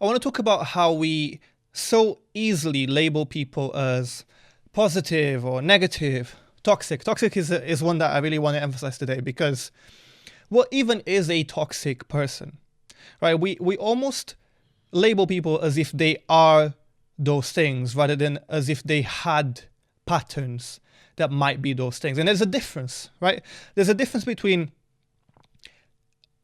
I want to talk about how we so easily label people as positive or negative, toxic. Toxic is one that I really want to emphasize today because what even is a toxic person, right? We almost label people as if they are those things rather than as if they had patterns that might be those things. And there's a difference, right? There's a difference between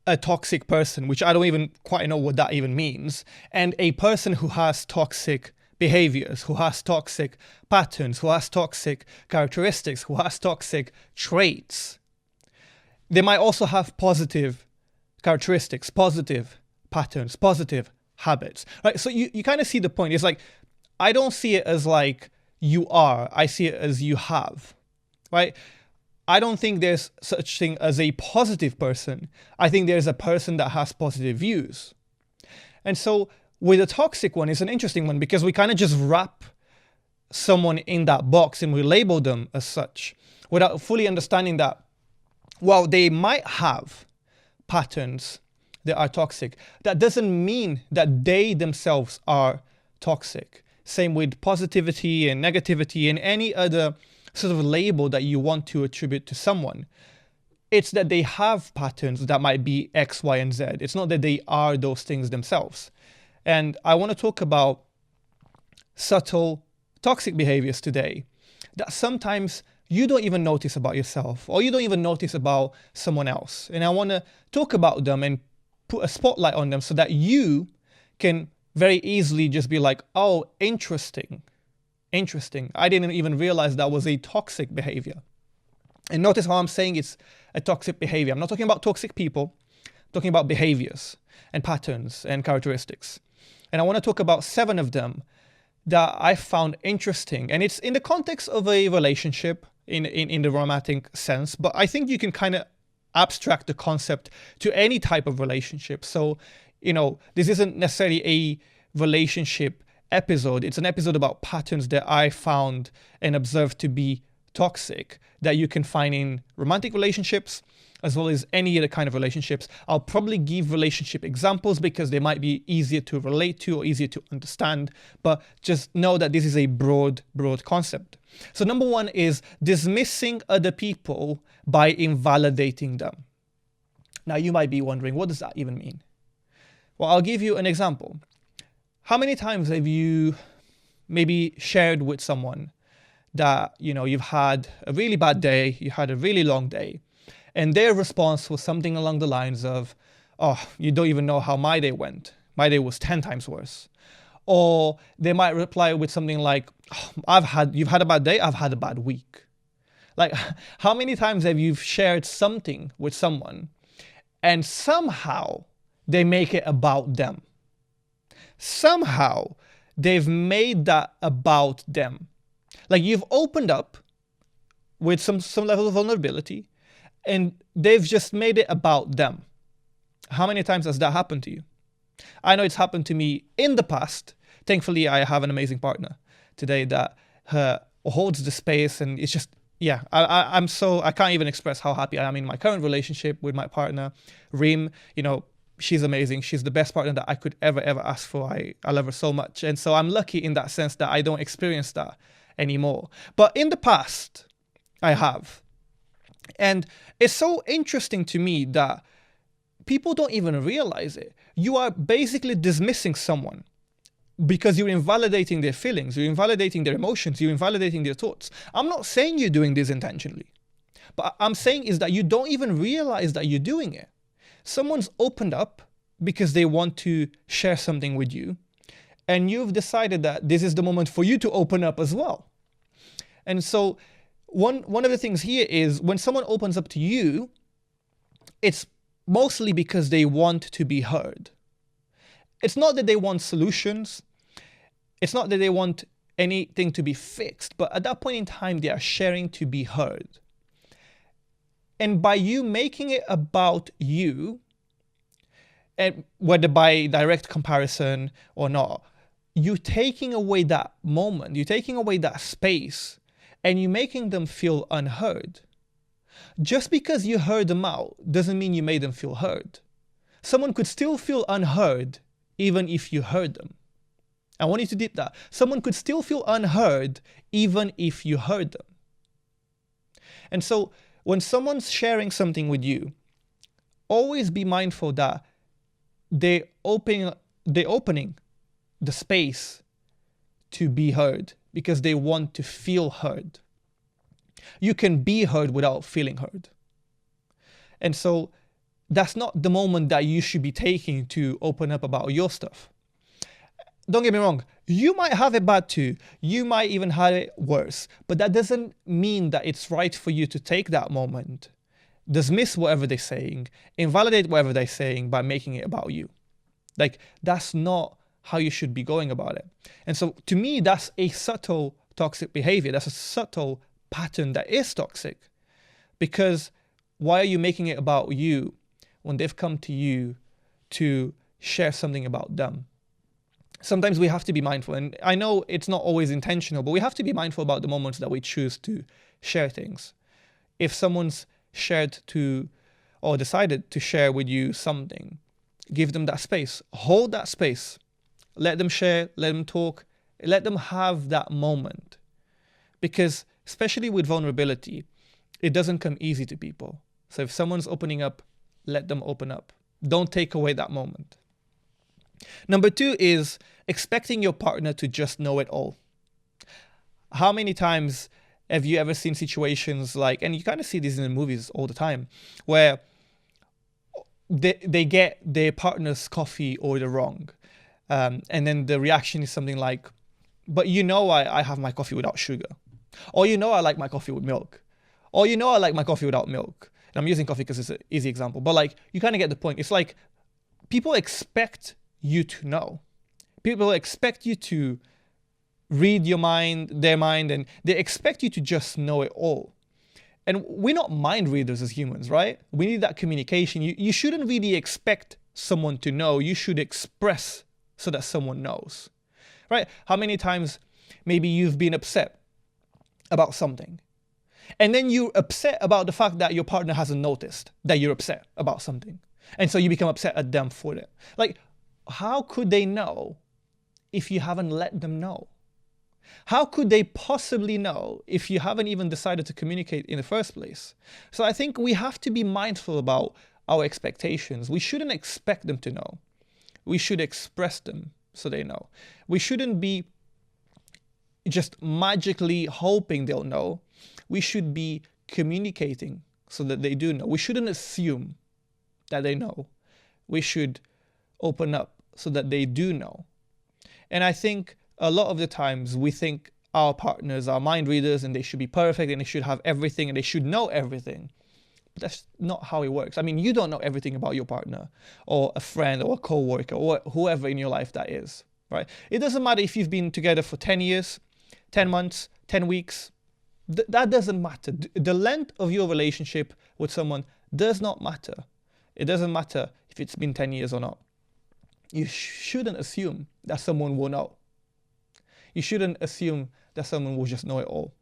a toxic person, which I don't even quite know what that even means, and a person who has toxic behaviors, who has toxic patterns, who has toxic characteristics, who has toxic traits. They might also have positive characteristics, positive patterns, positive habits, right? So you kind of see the point. It's like, I don't see it as like you are, I see it as you have, right? I don't think there's such thing as a positive person. I think there's a person that has positive views. And so with a toxic one, it's an interesting one because we kind of just wrap someone in that box and we label them as such without fully understanding that while they might have patterns that are toxic, that doesn't mean that they themselves are toxic. Same with positivity and negativity and any other sort of label that you want to attribute to someone. It's that they have patterns that might be X, Y, and Z. It's not that they are those things themselves. And I want to talk about subtle toxic behaviors today that sometimes you don't even notice about yourself or you don't even notice about someone else. And I want to talk about them and put a spotlight on them so that you can very easily just be like, oh, interesting. I didn't even realize that was a toxic behavior. And notice how I'm saying it's a toxic behavior. I'm not talking about toxic people, I'm talking about behaviors and patterns and characteristics. And I want to talk about 7 of them that I found interesting. And it's in the context of a relationship in the romantic sense, but I think you can kind of abstract the concept to any type of relationship. So, this isn't necessarily a relationship episode. It's an episode about patterns that I found and observed to be toxic that you can find in romantic relationships as well as any other kind of relationships. I'll probably give relationship examples because they might be easier to relate to or easier to understand, but just know that this is a broad concept. So number 1 is dismissing other people by invalidating them. Now you might be wondering, what does that even mean? Well, I'll give you an example. How many times have you maybe shared with someone that, you've had a really bad day, you had a really long day, and their response was something along the lines of, oh, you don't even know how my day went. My day was 10 times worse. Or they might reply with something like, oh, you've had a bad day, I've had a bad week. Like, how many times have you shared something with someone and somehow they make it about them? Somehow they've made that about them. Like, you've opened up with some level of vulnerability and they've just made it about them. How many times has that happened to you? I know it's happened to me in the past. Thankfully, I have an amazing partner today that holds the space, and it's just, yeah, I can't even express how happy I am in my current relationship with my partner, Reem. She's amazing. She's the best partner that I could ever ask for. I love her so much. And so I'm lucky in that sense that I don't experience that anymore. But in the past, I have. And it's so interesting to me that people don't even realize it. You are basically dismissing someone because you're invalidating their feelings, you're invalidating their emotions, you're invalidating their thoughts. I'm not saying you're doing this intentionally, but I'm saying is that you don't even realize that you're doing it. Someone's opened up because they want to share something with you, and you've decided that this is the moment for you to open up as well. And so one of the things here is when someone opens up to you, it's mostly because they want to be heard. It's not that they want solutions. It's not that they want anything to be fixed, but at that point in time, they are sharing to be heard. And by you making it about you, and whether by direct comparison or not, you're taking away that moment, you're taking away that space, and you're making them feel unheard. Just because you heard them out doesn't mean you made them feel heard. Someone could still feel unheard even if you heard them. I want you to deep that. Someone could still feel unheard even if you heard them. And so when someone's sharing something with you, always be mindful that they're opening the space to be heard because they want to feel heard. You can be heard without feeling heard. And so that's not the moment that you should be taking to open up about your stuff. Don't get me wrong, you might have it bad too. You might even have it worse. But that doesn't mean that it's right for you to take that moment, dismiss whatever they're saying, invalidate whatever they're saying by making it about you. Like, that's not how you should be going about it. And so to me, that's a subtle toxic behavior. That's a subtle pattern that is toxic. Because why are you making it about you when they've come to you to share something about them? Sometimes we have to be mindful, and I know it's not always intentional, but we have to be mindful about the moments that we choose to share things. If someone's shared to or decided to share with you something, give them that space, hold that space, let them share, let them talk, let them have that moment. Because especially with vulnerability, it doesn't come easy to people. So if someone's opening up, let them open up. Don't take away that moment. Number 2 is expecting your partner to just know it all. How many times have you ever seen situations like, and you kind of see these in the movies all the time, where they get their partner's coffee order wrong. And then the reaction is something like, but you know I have my coffee without sugar. Or you know I like my coffee with milk. Or you know I like my coffee without milk. And I'm using coffee because it's an easy example. But like, you kind of get the point. It's like people expect you to know. People expect you to read their mind, and they expect you to just know it all. And we're not mind readers as humans, right? We need that communication. You shouldn't really expect someone to know. You should express so that someone knows, right? How many times maybe you've been upset about something, and then you're upset about the fact that your partner hasn't noticed that you're upset about something. And so you become upset at them for it. Like, how could they know if you haven't let them know? How could they possibly know if you haven't even decided to communicate in the first place? So I think we have to be mindful about our expectations. We shouldn't expect them to know. We should express them so they know. We shouldn't be just magically hoping they'll know. We should be communicating so that they do know. We shouldn't assume that they know. We should open up so that they do know. And I think a lot of the times we think our partners are mind readers and they should be perfect and they should have everything and they should know everything. But that's not how it works. I mean, you don't know everything about your partner or a friend or a co-worker or whoever in your life that is, right? It doesn't matter if you've been together for 10 years, 10 months, 10 weeks. That doesn't matter. The length of your relationship with someone does not matter. It doesn't matter if it's been 10 years or not. You shouldn't assume that someone will know. You shouldn't assume that someone will just know it all.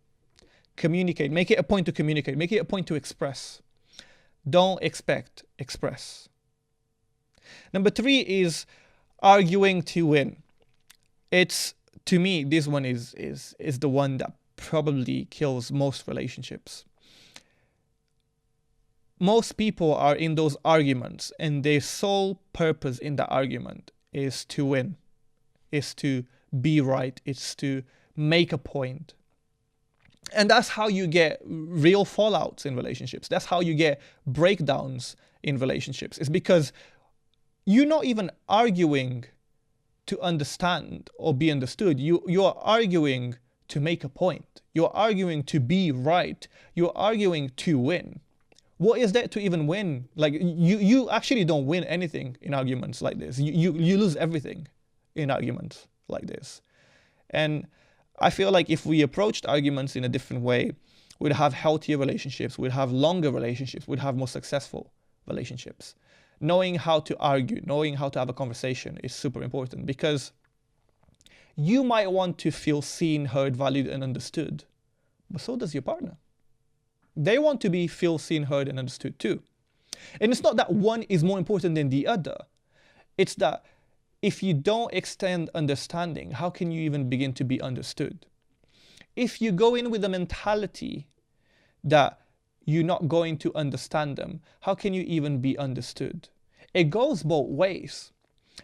Communicate. Make it a point to communicate. Make it a point to express. Don't expect, express. Number 3 is arguing to win. It's, to me, this one is the one that probably kills most relationships. Most people are in those arguments, and their sole purpose in that argument is to win, is to be right, it's to make a point. And that's how you get real fallouts in relationships. That's how you get breakdowns in relationships. It's because you're not even arguing to understand or be understood. You're arguing to make a point. You're arguing to be right. You're arguing to win. What is there to even win? Like, you actually don't win anything in arguments like this. You lose everything in arguments like this. And I feel like if we approached arguments in a different way, we'd have healthier relationships, we'd have longer relationships, we'd have more successful relationships. Knowing how to argue, knowing how to have a conversation is super important, because you might want to feel seen, heard, valued, and understood, but so does your partner. They want to feel seen, heard, and understood too. And it's not that one is more important than the other. It's that If you don't extend understanding, how can you even begin to be understood? If you go in with the mentality that you're not going to understand them, how can you even be understood? It goes both ways.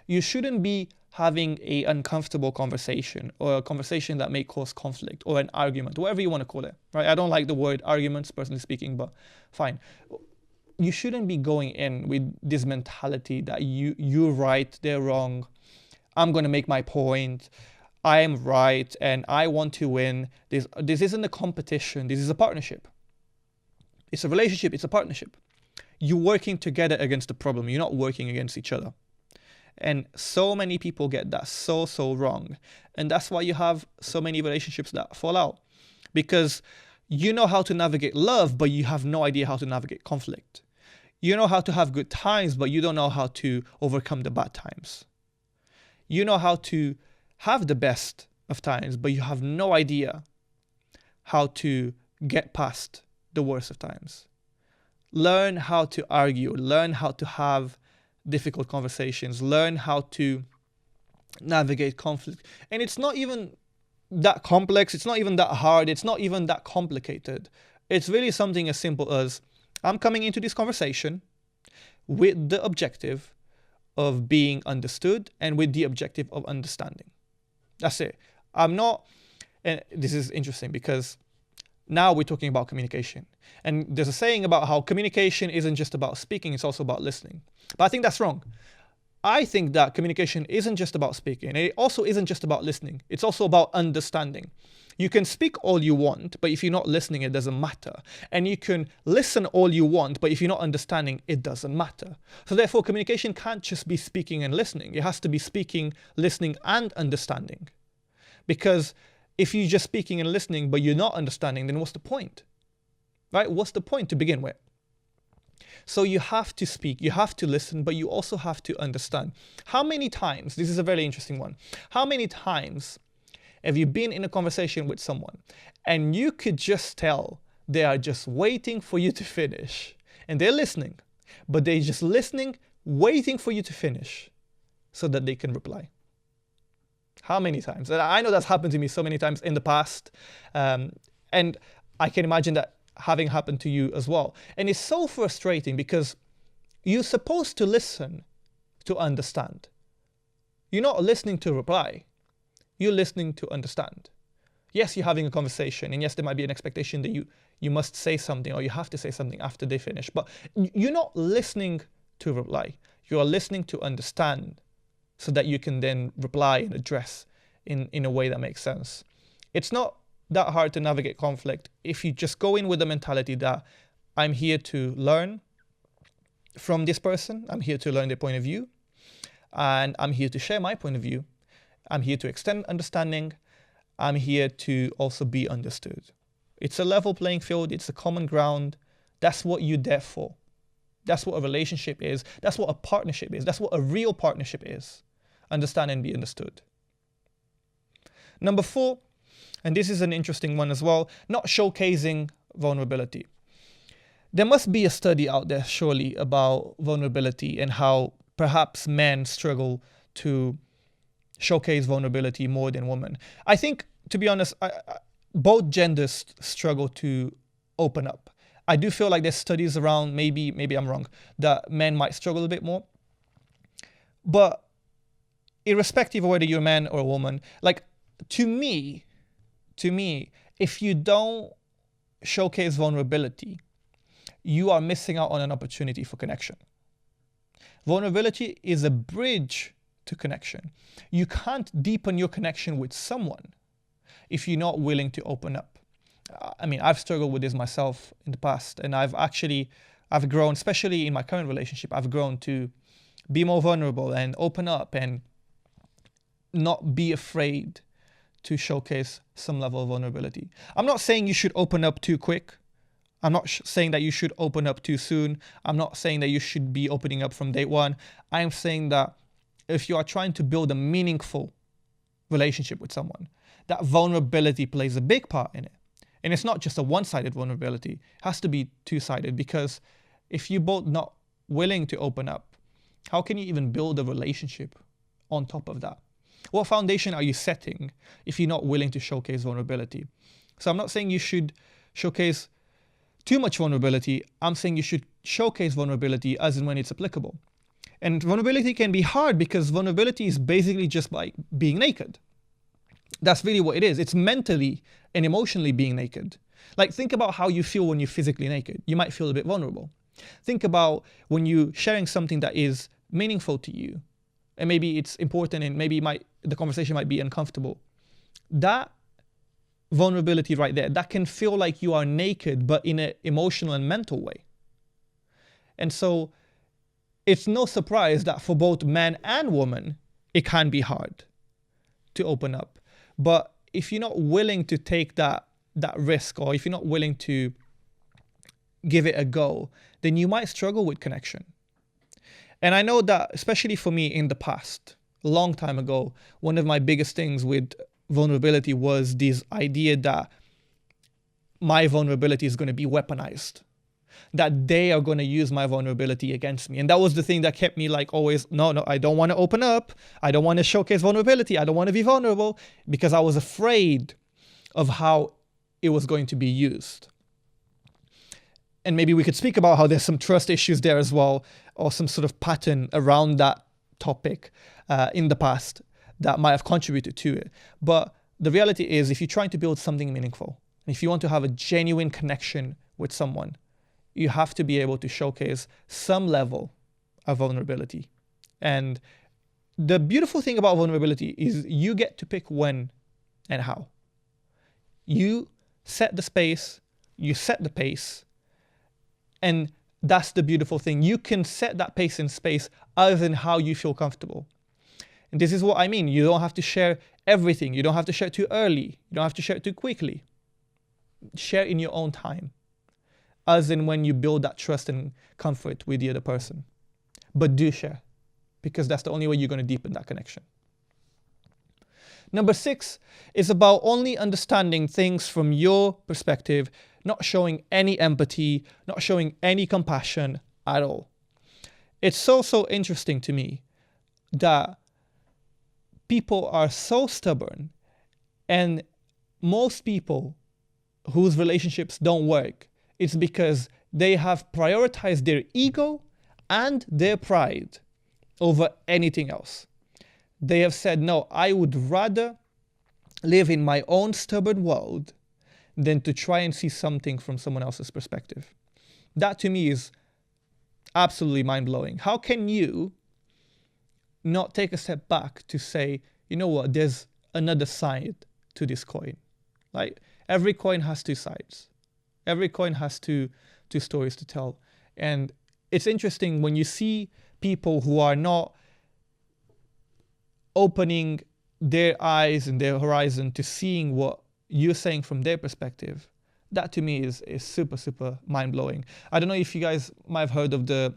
You shouldn't be having an uncomfortable conversation or a conversation that may cause conflict or an argument, whatever you want to call it, right? I don't like the word arguments, personally speaking, but fine. You shouldn't be going in with this mentality that you're right, they're wrong, I'm going to make my point, I am right, and I want to win. This isn't a competition, this is a partnership. It's a relationship, it's a partnership. You're working together against the problem, you're not working against each other. And so many people get that so wrong. And that's why you have so many relationships that fall out. Because you know how to navigate love, but you have no idea how to navigate conflict. You know how to have good times, but you don't know how to overcome the bad times. You know how to have the best of times, but you have no idea how to get past the worst of times. Learn how to argue, learn how to have difficult conversations, learn how to navigate conflict. And it's not even that complex, it's not even that hard, it's not even that complicated. It's really something as simple as, I'm coming into this conversation with the objective of being understood and with the objective of understanding. That's it. I'm not, and this is interesting because now we're talking about communication. And there's a saying about how communication isn't just about speaking, it's also about listening. But I think that's wrong. I think that communication isn't just about speaking. And it also isn't just about listening. It's also about understanding. You can speak all you want, but if you're not listening, it doesn't matter. And you can listen all you want, but if you're not understanding, it doesn't matter. So therefore, communication can't just be speaking and listening. It has to be speaking, listening, and understanding. Because if you're just speaking and listening, but you're not understanding, then what's the point? Right? What's the point to begin with? So you have to speak, you have to listen, but you also have to understand. How many times, this is a very interesting one, how many times have you been in a conversation with someone and you could just tell they are just waiting for you to finish and they're listening, but they're just listening, waiting for you to finish so that they can reply? How many times? And I know that's happened to me so many times in the past. And I can imagine that having happened to you as well. And it's so frustrating because you're supposed to listen to understand. You're not listening to reply. You're listening to understand. Yes, you're having a conversation, and yes, there might be an expectation that you must say something or you have to say something after they finish, but you're not listening to reply. You are listening to understand so that you can then reply and address in a way that makes sense. It's not that hard to navigate conflict if you just go in with the mentality that I'm here to learn from this person, I'm here to learn their point of view, and I'm here to share my point of view. I'm here to extend understanding. I'm here to also be understood. It's a level playing field. It's a common ground. That's what you're there for. That's what a relationship is. That's what a partnership is. That's what a real partnership is. Understand and be understood. Number 4, and this is an interesting one as well, not showcasing vulnerability. There must be a study out there, surely, about vulnerability and how perhaps men struggle to showcase vulnerability more than women. I think, to be honest, both genders struggle to open up. I do feel like there's studies around, maybe I'm wrong, that men might struggle a bit more. But irrespective of whether you're a man or a woman, like to me, if you don't showcase vulnerability, you are missing out on an opportunity for connection. Vulnerability is a bridge to connection. You can't deepen your connection with someone if you're not willing to open up. I mean, I've struggled with this myself in the past, and I've grown, especially in my current relationship, I've grown to be more vulnerable and open up and not be afraid to showcase some level of vulnerability. I'm not saying you should open up too quick. I'm not saying that you should open up too soon. I'm not saying that you should be opening up from day one. I'm saying that if you are trying to build a meaningful relationship with someone, that vulnerability plays a big part in it. And it's not just a one-sided vulnerability. It has to be two-sided, because if you're both not willing to open up, how can you even build a relationship on top of that? What foundation are you setting if you're not willing to showcase vulnerability? So I'm not saying you should showcase too much vulnerability. I'm saying you should showcase vulnerability as and when it's applicable. And vulnerability can be hard because vulnerability is basically just like being naked. That's really what it is. It's mentally and emotionally being naked. Like, think about how you feel when you're physically naked. You might feel a bit vulnerable. Think about when you're sharing something that is meaningful to you, and maybe it's important, and maybe the conversation might be uncomfortable. That vulnerability right there, that can feel like you are naked, but in an emotional and mental way. And so it's no surprise that for both man and woman, it can be hard to open up. But if you're not willing to take that risk, or if you're not willing to give it a go, then you might struggle with connection. And I know that, especially for me in the past, a long time ago, one of my biggest things with vulnerability was this idea that my vulnerability is going to be weaponized, that they are going to use my vulnerability against me. And that was the thing that kept me like always, no, I don't want to open up. I don't want to showcase vulnerability. I don't want to be vulnerable, because I was afraid of how it was going to be used. And maybe we could speak about how there's some trust issues there as well, or some sort of pattern around that topic in the past that might have contributed to it. But the reality is, if you're trying to build something meaningful, and if you want to have a genuine connection with someone, you have to be able to showcase some level of vulnerability. And the beautiful thing about vulnerability is you get to pick when and how. You set the space, you set the pace, and that's the beautiful thing. You can set that pace and space other than how you feel comfortable. And this is what I mean. You don't have to share everything. You don't have to share too early. You don't have to share too quickly. Share in your own time, as in when you build that trust and comfort with the other person. But do share, because that's the only way you're going to deepen that connection. Number 6 is about only understanding things from your perspective, not showing any empathy, not showing any compassion at all. It's so interesting to me that people are so stubborn, and most people whose relationships don't work, it's because they have prioritized their ego and their pride over anything else. They have said, no, I would rather live in my own stubborn world than to try and see something from someone else's perspective. That to me is absolutely mind-blowing. How can you not take a step back to say, you know what, there's another side to this coin? Like, every coin has two sides. Every coin has two stories to tell. And it's interesting when you see people who are not opening their eyes and their horizon to seeing what you're saying from their perspective. That to me is super mind-blowing. I don't know if you guys might have heard of the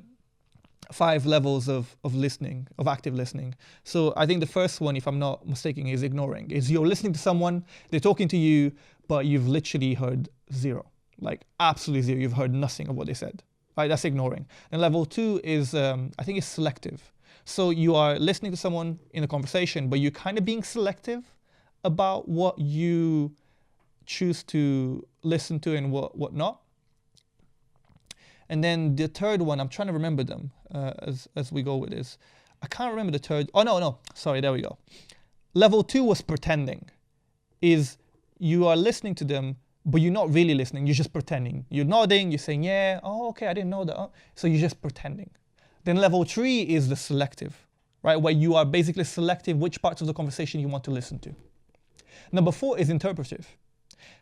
5 levels of listening, of active listening. So I think the first one, if I'm not mistaken, is ignoring. Is you're listening to someone, they're talking to you, but you've literally heard zero. Like absolutely zero. You've heard nothing of what they said. Right? That's ignoring. And level 2 is, I think it's selective. So you are listening to someone in a conversation, but you're kind of being selective about what you choose to listen to and what not. And then the third one, I'm trying to remember them as we go with this. I can't remember the third. Oh, no. Sorry, there we go. Level 2 was pretending. Is you are listening to them, but you're not really listening. You're just pretending. You're nodding. You're saying, yeah, oh, okay, I didn't know that. Oh. So you're just pretending. Then level 3 is the selective, right? Where you are basically selective which parts of the conversation you want to listen to. Number 4 is interpretive.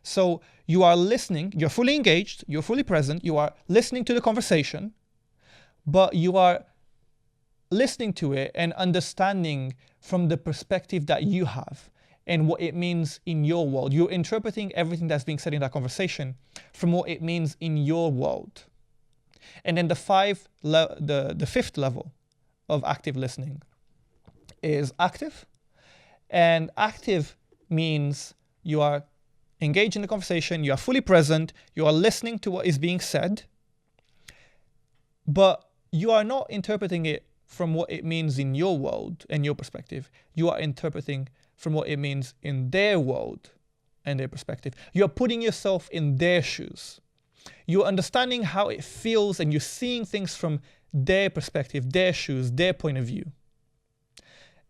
So you are listening, you're fully engaged, you're fully present, you are listening to the conversation, but you are listening to it and understanding from the perspective that you have and what it means in your world. You're interpreting everything that's being said in that conversation from what it means in your world. And then the fifth level of active listening is active. And active means you are engaged in the conversation, you are fully present, you are listening to what is being said, but you are not interpreting it from what it means in your world and your perspective. You are interpreting from what it means in their world and their perspective. You're putting yourself in their shoes. You're understanding how it feels, and you're seeing things from their perspective, their shoes, their point of view.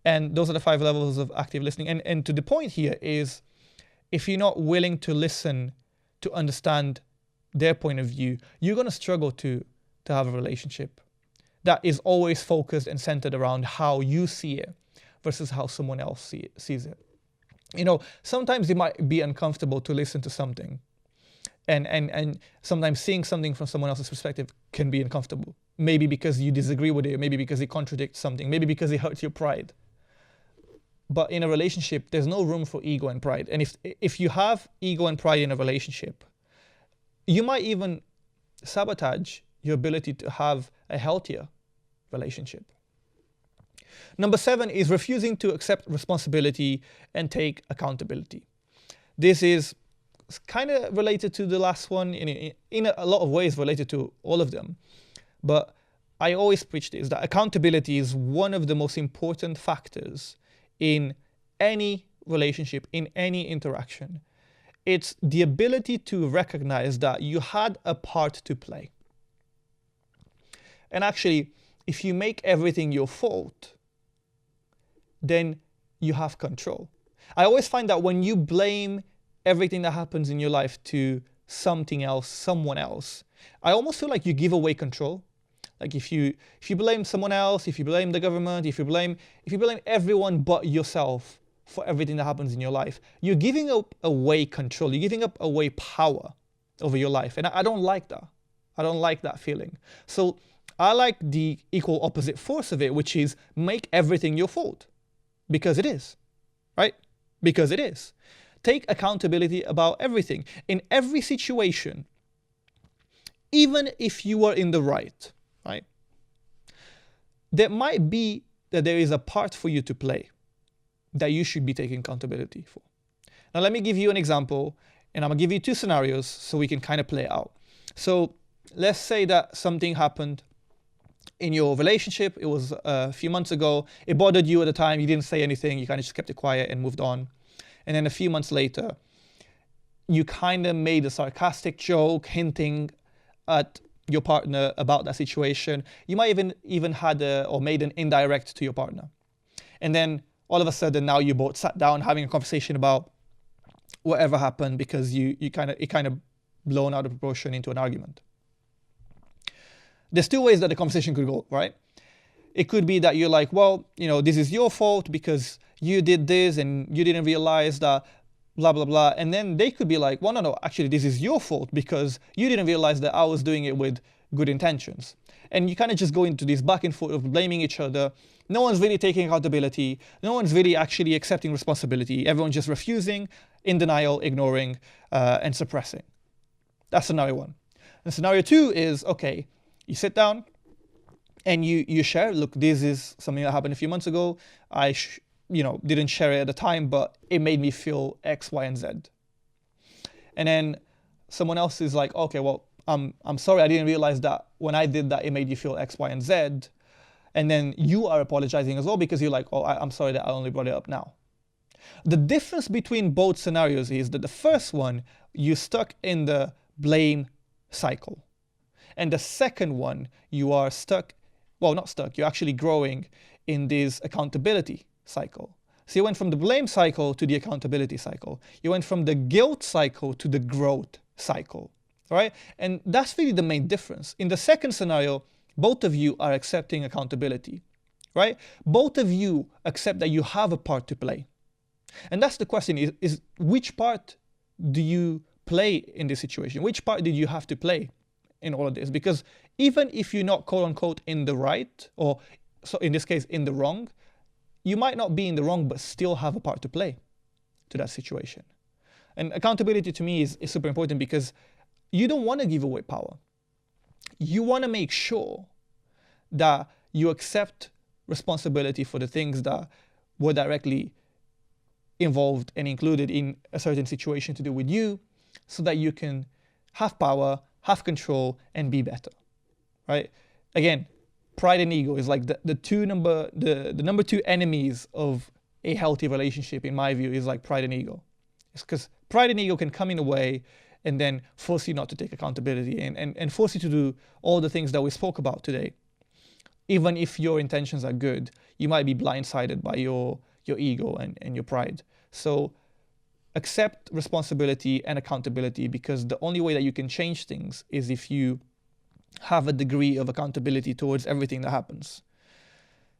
And those are the 5 levels of active listening. And to the point here is, if you're not willing to listen, to understand their point of view, you're going to struggle to have a relationship that is always focused and centered around how you see it versus how someone else sees it. Sometimes it might be uncomfortable to listen to something. And sometimes seeing something from someone else's perspective can be uncomfortable. Maybe because you disagree with it, maybe because it contradicts something, maybe because it hurts your pride. But in a relationship, there's no room for ego and pride. And if you have ego and pride in a relationship, you might even sabotage your ability to have a healthier relationship. Number 7 is refusing to accept responsibility and take accountability. This is kind of related to the last one, in a lot of ways related to all of them. But I always preach this, that accountability is one of the most important factors in any relationship, in any interaction. It's the ability to recognize that you had a part to play. And actually, if you make everything your fault, then you have control. I always find that when you blame everything that happens in your life to something else, someone else, I almost feel like you give away control. Like if you blame someone else, if you blame the government, if you blame everyone but yourself for everything that happens in your life, you're giving up away control. You're giving up away power over your life. And I don't like that. I don't like that feeling. So I like the equal opposite force of it, which is make everything your fault. Because it is, right? Because it is. Take accountability about everything. In every situation, even if you are in the right, there might be that there is a part for you to play that you should be taking accountability for. Now, let me give you an example, and I'm going to give you 2 scenarios so we can kind of play it out. So let's say that something happened in your relationship. It was a few months ago. It bothered you at the time. You didn't say anything. You kind of just kept it quiet and moved on. And then a few months later, you kind of made a sarcastic joke hinting at your partner about that situation. You might even had or made an indirect to your partner. And then all of a sudden now you both sat down having a conversation about whatever happened because it kind of blown out of proportion into an argument. There's 2 ways that the conversation could go, right? It could be that you're like, well, this is your fault because you did this and you didn't realize that blah, blah, blah. And then they could be like, well, no, actually, this is your fault because you didn't realize that I was doing it with good intentions. And you kind of just go into this back and forth of blaming each other. No one's really taking accountability. No one's really actually accepting responsibility. Everyone's just refusing, in denial, ignoring, and suppressing. That's scenario 1. And scenario 2 is, okay, you sit down and you share, look, this is something that happened a few months ago. I didn't share it at the time, but it made me feel X, Y, and Z. And then someone else is like, okay, well, I'm sorry, I didn't realize that when I did that, it made you feel X, Y, and Z. And then you are apologizing as well because you're like, oh, I'm sorry that I only brought it up now. The difference between both scenarios is that the first one, you're stuck in the blame cycle. And the second one, you are not stuck, you're actually growing in this accountability cycle. So you went from the blame cycle to the accountability cycle. You went from the guilt cycle to the growth cycle, right? And that's really the main difference. In the second scenario, both of you are accepting accountability, right? Both of you accept that you have a part to play. And that's the question is which part do you play in this situation? Which part did you have to play in all of this? Because even if you're not quote unquote in the right, or so in this case in the wrong, you might not be in the wrong, but still have a part to play to that situation. And accountability to me is super important because you don't want to give away power. You want to make sure that you accept responsibility for the things that were directly involved and included in a certain situation to do with you, so that you can have power, have control, and be better, right? Again, pride and ego is like the number two enemies of a healthy relationship, in my view, is like pride and ego. It's because pride and ego can come in a way and then force you not to take accountability and force you to do all the things that we spoke about today. Even if your intentions are good, you might be blindsided by your ego and your pride. So accept responsibility and accountability, because the only way that you can change things is if you have a degree of accountability towards everything that happens.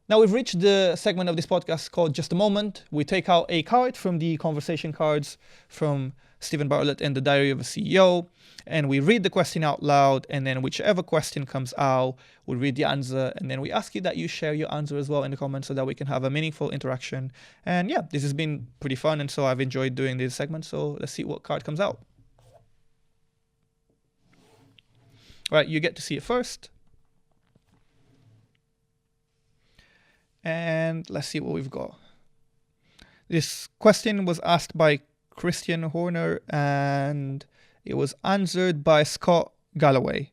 Now we've reached the segment of this podcast called Just a Moment. We take out a card from the conversation cards from Stephen Bartlett and the Diary of a CEO, and we read the question out loud, and then whichever question comes out, we read the answer, and then we ask you that you share your answer as well in the comments so that we can have a meaningful interaction. And yeah, this has been pretty fun, and so I've enjoyed doing this segment, so let's see what card comes out. All right, you get to see it first. And let's see what we've got. This question was asked by Christian Horner, and it was answered by Scott Galloway.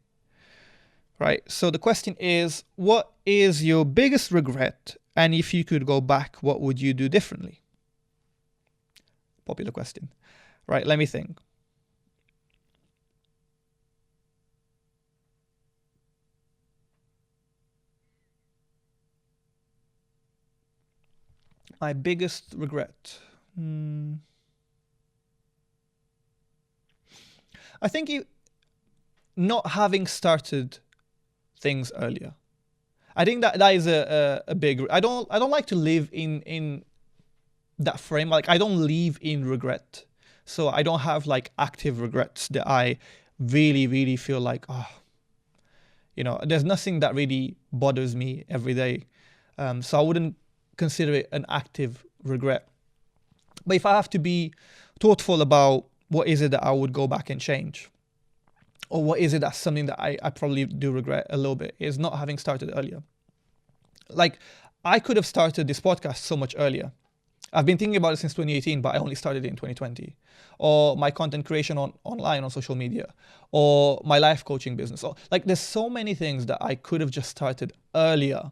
Right, so the question is, what is your biggest regret? And if you could go back, what would you do differently? Popular question. Right, let me think. My biggest regret. I think not having started things earlier. I think that is a big. I don't like to live in that frame. Like, I don't live in regret, so I don't have like active regrets that I really feel like, there's nothing that really bothers me every day. So I wouldn't consider it an active regret. But if I have to be thoughtful about what is it that I would go back and change, or what is it that's something that I probably do regret a little bit, is not having started earlier. Like, I could have started this podcast so much earlier. I've been thinking about it since 2018, but I only started it in 2020. Or my content creation online on social media, or my life coaching business. Or like, there's so many things that I could have just started earlier.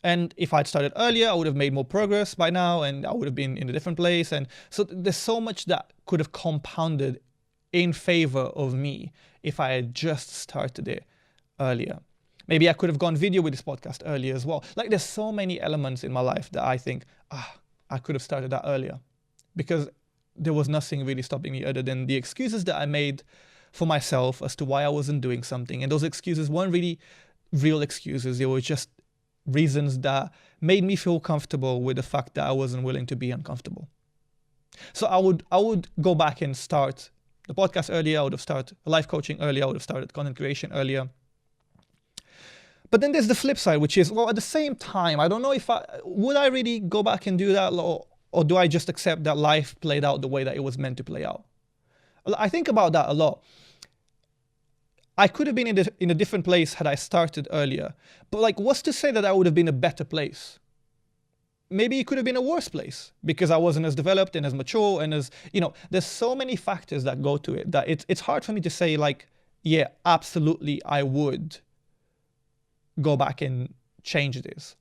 And if I'd started earlier, I would have made more progress by now, and I would have been in a different place. And so there's so much that could have compounded in favor of me if I had just started it earlier. Maybe I could have gone video with this podcast earlier as well. Like, there's so many elements in my life that I think, I could have started that earlier, because there was nothing really stopping me other than the excuses that I made for myself as to why I wasn't doing something. And those excuses weren't really real excuses. They were just reasons that made me feel comfortable with the fact that I wasn't willing to be uncomfortable. So I would go back and start the podcast earlier. I would have started life coaching earlier. I would have started content creation earlier. But then there's the flip side, which is, well, at the same time, I don't know if would I really go back and do that, or do I just accept that life played out the way that it was meant to play out? I think about that a lot. I could have been in a different place had I started earlier. But like, what's to say that I would have been a better place? Maybe it could have been a worse place because I wasn't as developed and as mature and as, there's so many factors that go to it that it's hard for me to say like, yeah, absolutely, I would go back and change this.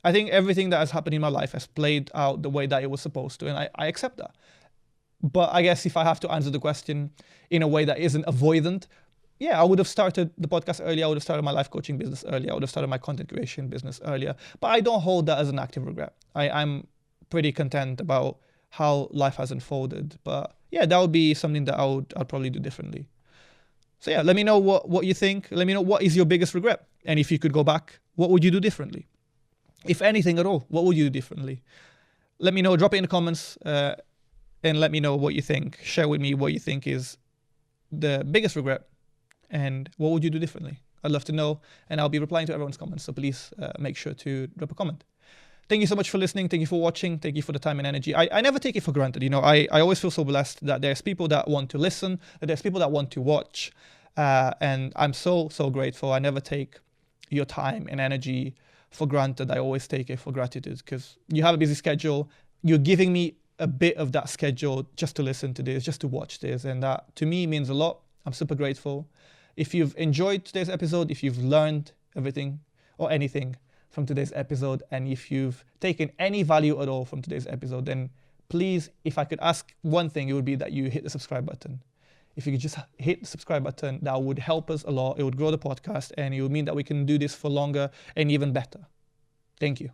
I think everything that has happened in my life has played out the way that it was supposed to, and I accept that. But I guess if I have to answer the question in a way that isn't avoidant, yeah, I would have started the podcast earlier. I would have started my life coaching business earlier. I would have started my content creation business earlier. But I don't hold that as an active regret. I'm pretty content about how life has unfolded. But yeah, that would be something that I'd probably do differently. So yeah, let me know what you think. Let me know what is your biggest regret. And if you could go back, what would you do differently? If anything at all, what would you do differently? Let me know. Drop it in the comments and let me know what you think. Share with me what you think is the biggest regret. And what would you do differently? I'd love to know, and I'll be replying to everyone's comments. So please make sure to drop a comment. Thank you so much for listening. Thank you for watching. Thank you for the time and energy. I never take it for granted. I always feel so blessed that there's people that want to listen, that there's people that want to watch. And I'm so grateful. I never take your time and energy for granted. I always take it for gratitude because you have a busy schedule. You're giving me a bit of that schedule just to listen to this, just to watch this. And that to me means a lot. I'm super grateful. If you've enjoyed today's episode, if you've learned everything or anything from today's episode. And if you've taken any value at all from today's episode, then please, if I could ask one thing, it would be that you hit the subscribe button. If you could just hit the subscribe button, that would help us a lot. It would grow the podcast, and it would mean that we can do this for longer and even better. Thank you.